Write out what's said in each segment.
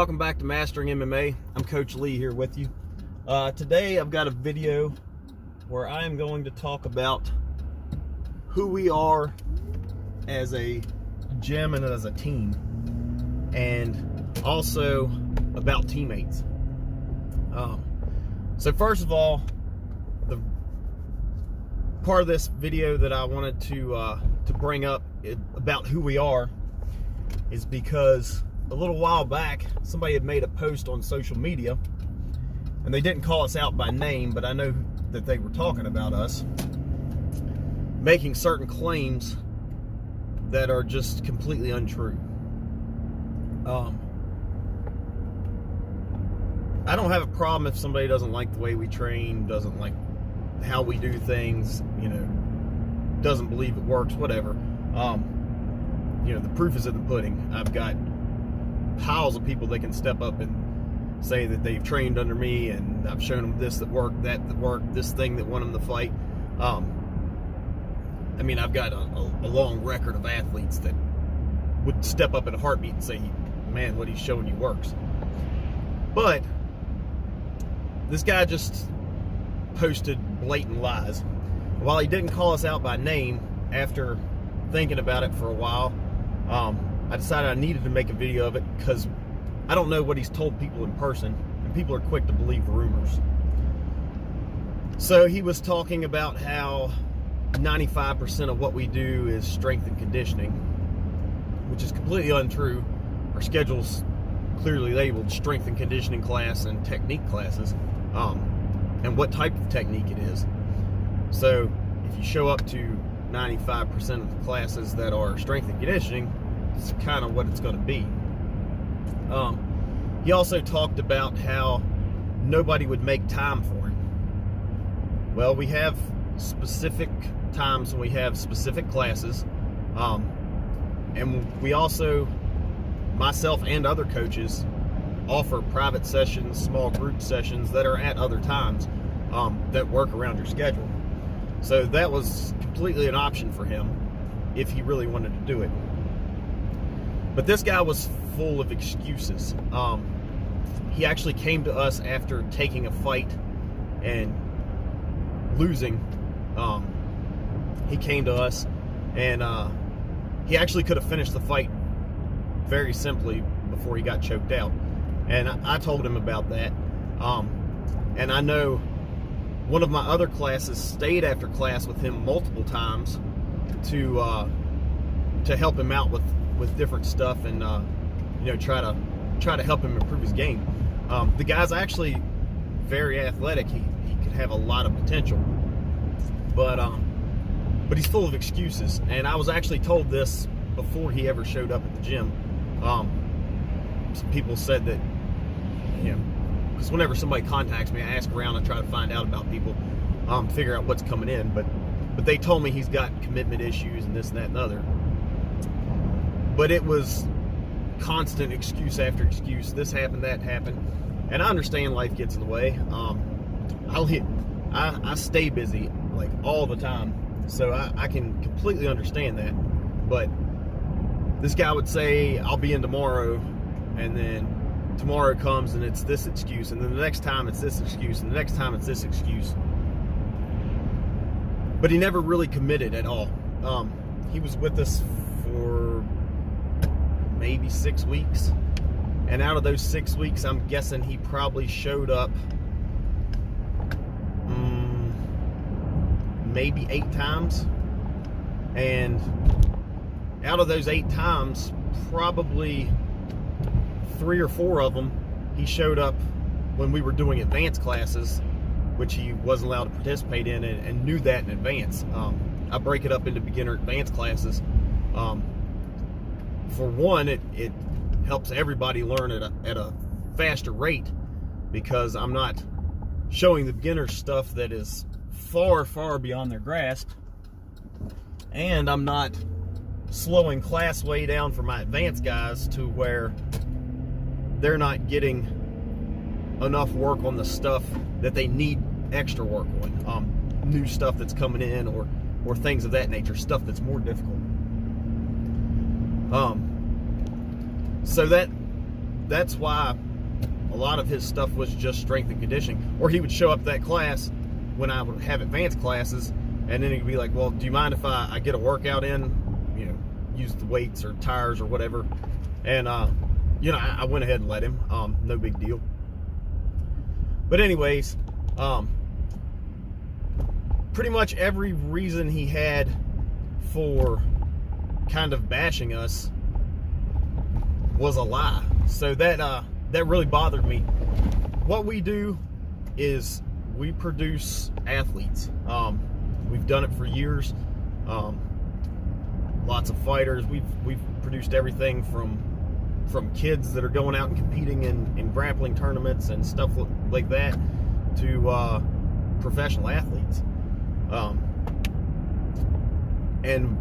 Welcome back to Mastering MMA. I'm Coach Lee here with you. Today I've got a video where I am going to talk about who we are as a gym and as a team, and also about teammates. So first of all, the part of this video that I wanted to bring up about who we are is because a little while back somebody had made a post on social media, and they didn't call us out by name, but I know that they were talking about us making certain claims that are just completely untrue. I don't have a problem if somebody doesn't like the way we train, doesn't like how we do things, doesn't believe it works, whatever. The proof is in the pudding. I've got piles of people that can step up and say that they've trained under me, and I've shown them this that worked, that worked, this thing that won them the fight. I've got a long record of athletes that would step up in a heartbeat and say, man, what he's showing you works. But this guy just posted blatant lies. While he didn't call us out by name, after thinking about it for a while, I decided I needed to make a video of it because I don't know what he's told people in person, and people are quick to believe rumors. So he was talking about how 95% of what we do is strength and conditioning, which is completely untrue. Our schedule's clearly labeled strength and conditioning class and technique classes, and what type of technique it is. So if you show up to 95% of the classes that are strength and conditioning, it's kind of what it's going to be. He also talked about how nobody would make time for him. Well, we have specific times when we have specific classes, and we also, myself and other coaches, offer private sessions, small group sessions that are at other times that work around your schedule. So that was completely an option for him if he really wanted to do it. But this guy was full of excuses. He actually came to us after taking a fight and losing. He came to us, and he actually could have finished the fight very simply before he got choked out. And I told him about that. And I know one of my other classes stayed after class with him multiple times to help him out with different stuff, and try to help him improve his game. The guy's actually very athletic. He could have a lot of potential, but he's full of excuses. And I was actually told this before he ever showed up at the gym. Some people said that, because whenever somebody contacts me, I ask around and try to find out about people, figure out what's coming in. But they told me he's got commitment issues and this and that and other. But it was constant excuse after excuse. This happened, that happened. And I understand life gets in the way. I stay busy like all the time, so I can completely understand that. But this guy would say, I'll be in tomorrow, and then tomorrow comes and it's this excuse, and then the next time it's this excuse, and the next time it's this excuse. But he never really committed at all. He was with us for maybe 6 weeks, and out of those 6 weeks, I'm guessing he probably showed up maybe 8 times. And out of those 8 times, probably 3 or 4 of them, he showed up when we were doing advanced classes, which he wasn't allowed to participate in, and knew that in advance. I break it up into beginner advanced classes. For one, it helps everybody learn at a faster rate, because I'm not showing the beginners stuff that is far, far beyond their grasp, and I'm not slowing class way down for my advanced guys to where they're not getting enough work on the stuff that they need extra work on, new stuff that's coming in, or things of that nature, stuff that's more difficult. So that that's why a lot of his stuff was just strength and conditioning. Or he would show up to that class when I would have advanced classes, and then he'd be like, well, do you mind if I get a workout in, you know, use the weights or tires or whatever? And you know, I went ahead and let him. No big deal. But anyways, pretty much every reason he had for kind of bashing us was a lie. So that really bothered me. What we do is we produce athletes. We've done it for years. Lots of fighters. We've produced everything from kids that are going out and competing in grappling tournaments and stuff like that to professional athletes. And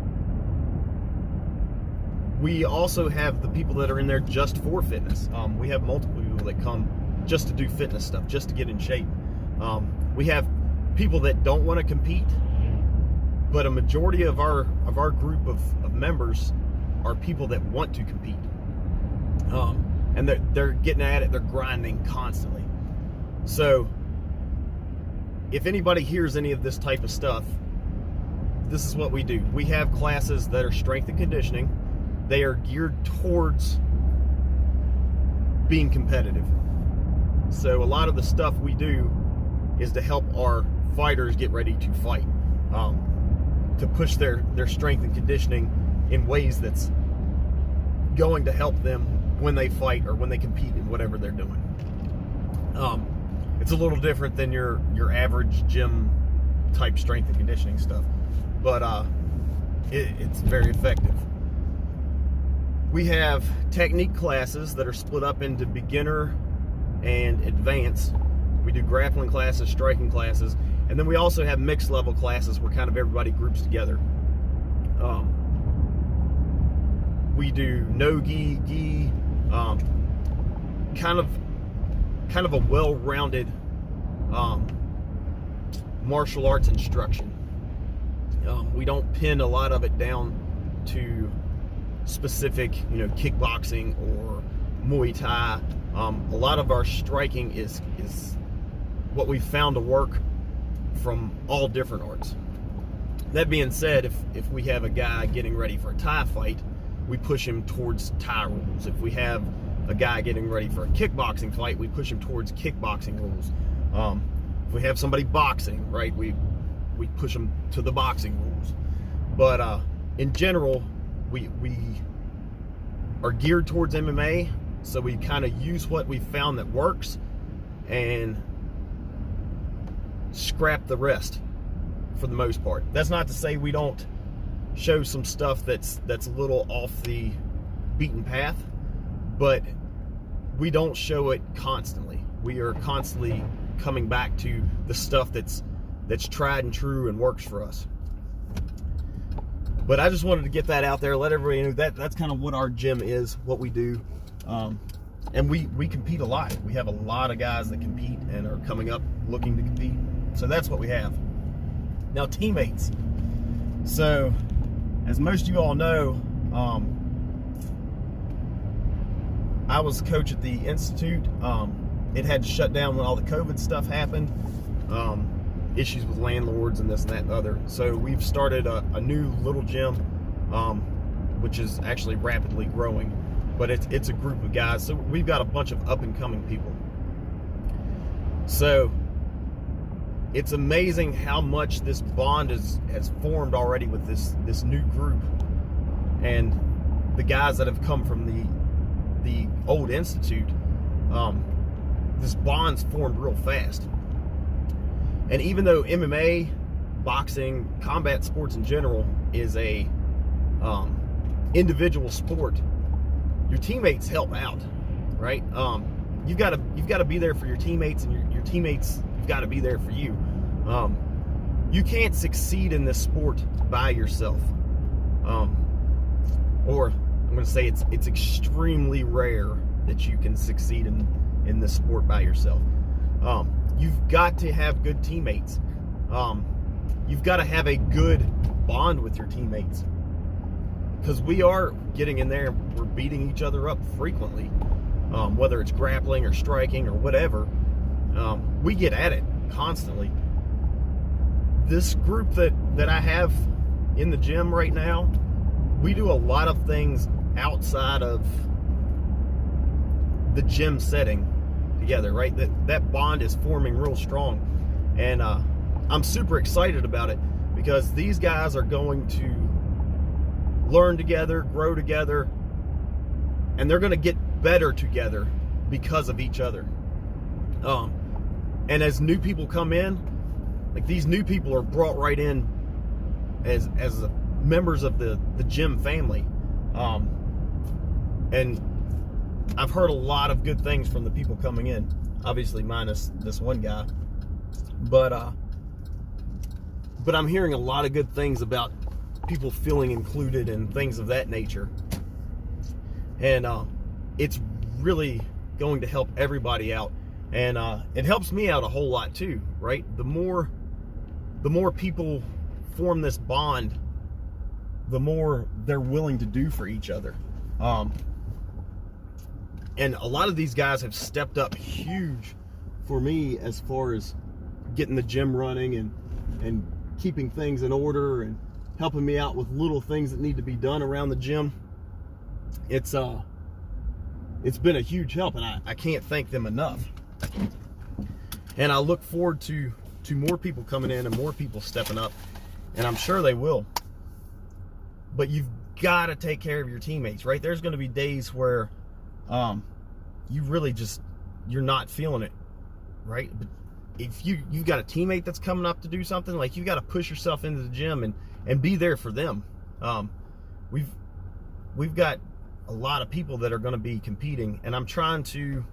we also have the people that are in there just for fitness. We have multiple people that come just to do fitness stuff, just to get in shape. We have people that don't want to compete, but a majority of our group of members are people that want to compete. And they're getting at it, they're grinding constantly. So if anybody hears any of this type of stuff, this is what we do. We have classes that are strength and conditioning. They are geared towards being competitive. So a lot of the stuff we do is to help our fighters get ready to fight, to push their strength and conditioning in ways that's going to help them when they fight or when they compete in whatever they're doing. It's a little different than your average gym type strength and conditioning stuff, but it's very effective. We have technique classes that are split up into beginner and advanced. We do grappling classes, striking classes, and then we also have mixed level classes where kind of everybody groups together. We do no-gi, gi, kind of a well-rounded martial arts instruction. We don't pin a lot of it down to specific, you know, kickboxing or Muay Thai. A lot of our striking is what we've found to work from all different arts. That being said, if we have a guy getting ready for a Thai fight, we push him towards Thai rules. If we have a guy getting ready for a kickboxing fight, we push him towards kickboxing rules. If we have somebody boxing, right, we push them to the boxing rules. But in general, we are geared towards MMA, so we kind of use what we found that works and scrap the rest for the most part. That's not to say we don't show some stuff that's a little off the beaten path, but we don't show it constantly. We are constantly coming back to the stuff that's tried and true and works for us. But I just wanted to get that out there, let everybody know that's kind of what our gym is, what we do. And we compete a lot. We have a lot of guys that compete and are coming up looking to compete. So that's what we have. Now, teammates. So, as most of you all know, I was coach at the Institute. It had to shut down when all the COVID stuff happened. Issues with landlords and this and that and the other. So we've started a new little gym, which is actually rapidly growing. But it's a group of guys. So we've got a bunch of up and coming people. So it's amazing how much this bond has formed already with this new group. And the guys that have come from the old Institute, this bond's formed real fast. And even though MMA, boxing, combat sports in general is a individual sport, your teammates help out, right? You've got to be there for your teammates, and your teammates, you've got to be there for you. You can't succeed in this sport by yourself. Or I'm going to say it's extremely rare that you can succeed in this sport by yourself. You've got to have good teammates. You've got to have a good bond with your teammates, because we are getting in there and we're beating each other up frequently. whether it's grappling or striking or whatever. We get at it constantly. This group that I have in the gym right now, we do a lot of things outside of the gym setting together, right? That bond is forming real strong, and I'm super excited about it, because these guys are going to learn together, grow together, and they're going to get better together because of each other. And as new people come in, like, these new people are brought right in as members of the gym family. And I've heard a lot of good things from the people coming in, obviously minus this one guy, but I'm hearing a lot of good things about people feeling included and things of that nature. And it's really going to help everybody out, and it helps me out a whole lot too, right? The more people form this bond, the more they're willing to do for each other. And a lot of these guys have stepped up huge for me as far as getting the gym running and keeping things in order and helping me out with little things that need to be done around the gym. It's been a huge help, and I can't thank them enough. And I look forward to more people coming in and more people stepping up, and I'm sure they will. But you've got to take care of your teammates, right? There's going to be days where you really you're not feeling it, right? But if you've got a teammate that's coming up to do something, like, you got to push yourself into the gym and be there for them. We've got a lot of people that are going to be competing, and I'm trying to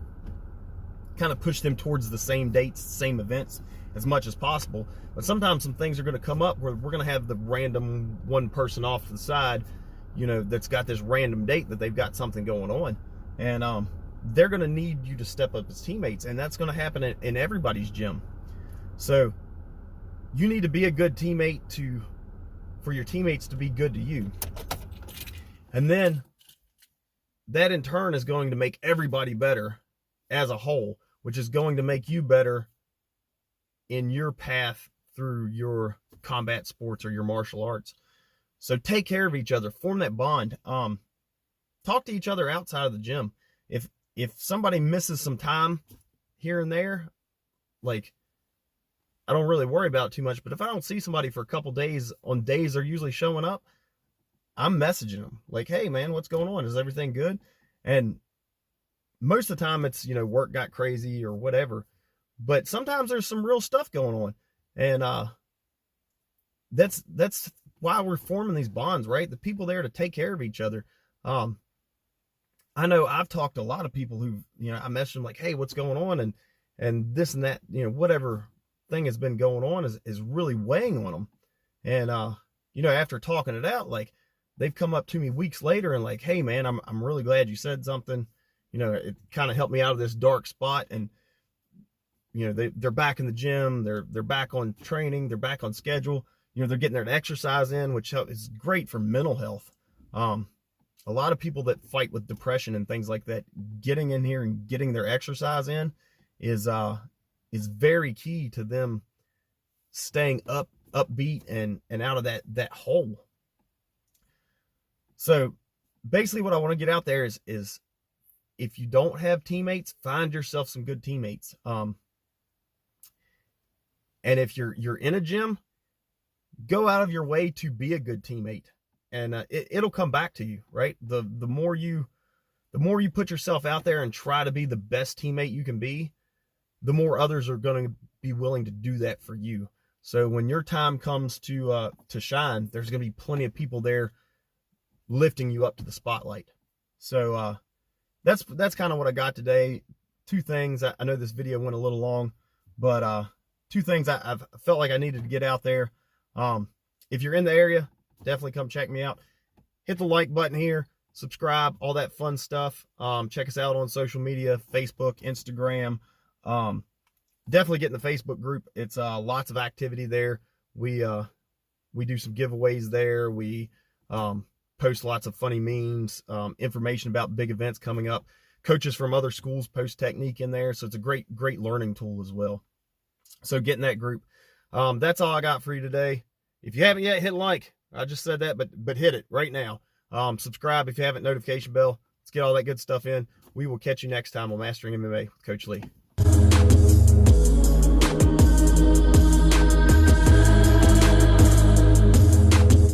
kind of push them towards the same dates, same events as much as possible. But sometimes some things are going to come up where we're going to have the random one person off to the side, that's got this random date that they've got something going on, and they're going to need you to step up as teammates, and that's going to happen in everybody's gym. So you need to be a good teammate for your teammates to be good to you, and then that in turn is going to make everybody better as a whole, which is going to make you better in your path through your combat sports or your martial arts. So take care of each other, form that bond. Talk to each other outside of the gym. If somebody misses some time here and there, like, I don't really worry about it too much, but if I don't see somebody for a couple days, on days they're usually showing up, I'm messaging them like, hey man, what's going on? Is everything good? And most of the time it's, work got crazy or whatever, but sometimes there's some real stuff going on. And that's why we're forming these bonds, right? The people there to take care of each other. I know I've talked to a lot of people who, I messaged them like, hey, what's going on? And this and that, whatever thing has been going on is really weighing on them. And, after talking it out, like, they've come up to me weeks later and like, hey man, I'm really glad you said something. It kind of helped me out of this dark spot. And, they're back in the gym. They're back on training. They're back on schedule. They're getting their exercise in, which is great for mental health. A lot of people that fight with depression and things like that, getting in here and getting their exercise in is very key to them staying upbeat and out of that hole. So basically what I want to get out there is if you don't have teammates, find yourself some good teammates. And if you're in a gym, go out of your way to be a good teammate, and it'll come back to you, right? The more you put yourself out there and try to be the best teammate you can be, the more others are going to be willing to do that for you. So when your time comes to shine, there's going to be plenty of people there lifting you up to the spotlight. So that's kind of what I got today. Two things. I know this video went a little long, but two things I've felt like I needed to get out there. If you're in the area, definitely come check me out. Hit the like button here, subscribe, all that fun stuff. Check us out on social media, Facebook, Instagram. Definitely get in the Facebook group. It's lots of activity there. We do some giveaways there. We post lots of funny memes, information about big events coming up. coaches from other schools post technique in there. So it's a great learning tool as well. So get in that group. That's all I got for you today. If you haven't yet, hit like. I just said that, but hit it right now. Subscribe if you haven't, notification bell. Let's get all that good stuff in. We will catch you next time on Mastering MMA with Coach Lee.